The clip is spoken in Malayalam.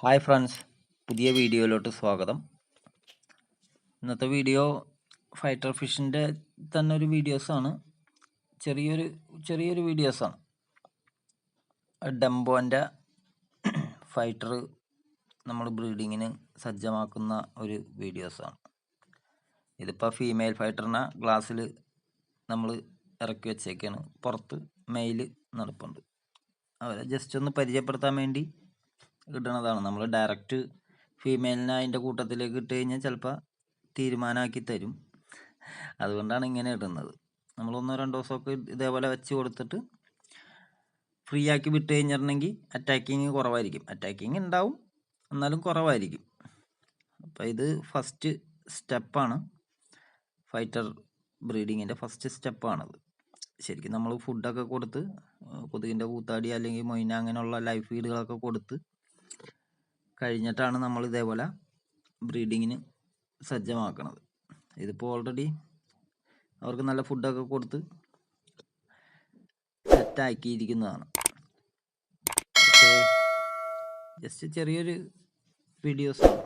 ഹായ് ഫ്രണ്ട്സ്, പുതിയ വീഡിയോയിലോട്ട് സ്വാഗതം. ഇന്നത്തെ വീഡിയോ ഫൈറ്റർ ഫിഷിൻ്റെ തന്നെ ഒരു വീഡിയോസാണ്. ചെറിയൊരു വീഡിയോസാണ്. ഡംബോൻ്റെ ഫൈറ്റർ നമ്മൾ ബ്രീഡിങ്ങിന് സജ്ജമാക്കുന്ന ഒരു വീഡിയോസാണ്. ഇതിപ്പോൾ ഫീമെയിൽ ഫൈറ്ററിനെ ഗ്ലാസ്സിൽ നമ്മൾ ഇറക്കി വെച്ചേക്കാണ്. പുറത്ത് മെയിൽ നടപ്പുണ്ട്. അവരെ ജസ്റ്റ് ഒന്ന് പരിചയപ്പെടുത്താൻ വേണ്ടി ഇടണതാണ്. നമ്മൾ ഡയറക്റ്റ് ഫീമെയിലിനെ അതിൻ്റെ കൂട്ടത്തിലേക്ക് ഇട്ട് കഴിഞ്ഞാൽ ചിലപ്പോൾ തീരുമാനമാക്കി തരും. അതുകൊണ്ടാണ് ഇങ്ങനെ ഇടുന്നത്. നമ്മൾ 1-2 ദിവസമൊക്കെ ഇതേപോലെ വെച്ച് കൊടുത്തിട്ട് ഫ്രീ ആക്കി വിട്ട് കഴിഞ്ഞിട്ടുണ്ടെങ്കിൽ അറ്റാക്കിങ് കുറവായിരിക്കും. അറ്റാക്കിങ് ഉണ്ടാവും, എന്നാലും കുറവായിരിക്കും. അപ്പോൾ ഇത് ഫസ്റ്റ് സ്റ്റെപ്പാണ്. ഫൈറ്റർ ബ്രീഡിങ്ങിൻ്റെ ഫസ്റ്റ് സ്റ്റെപ്പാണത്. ശരിക്കും നമ്മൾ ഫുഡൊക്കെ കൊടുത്ത് കൊതുകിൻ്റെ കൂത്താടി അല്ലെങ്കിൽ മൊയ്ന അങ്ങനെയുള്ള ലൈഫ് ഫീഡുകളൊക്കെ കൊടുത്ത് കഴിഞ്ഞിട്ടാണ് നമ്മൾ ഇതേപോലെ ബ്രീഡിങ്ങിന് സജ്ജമാക്കണത്. ഇതിപ്പോൾ ഓൾറെഡി അവർക്ക് നല്ല ഫുഡൊക്കെ കൊടുത്ത് സെറ്റാക്കിയിരിക്കുന്നതാണ്. പക്ഷേ ജസ്റ്റ് ചെറിയൊരു വീഡിയോസാണ്.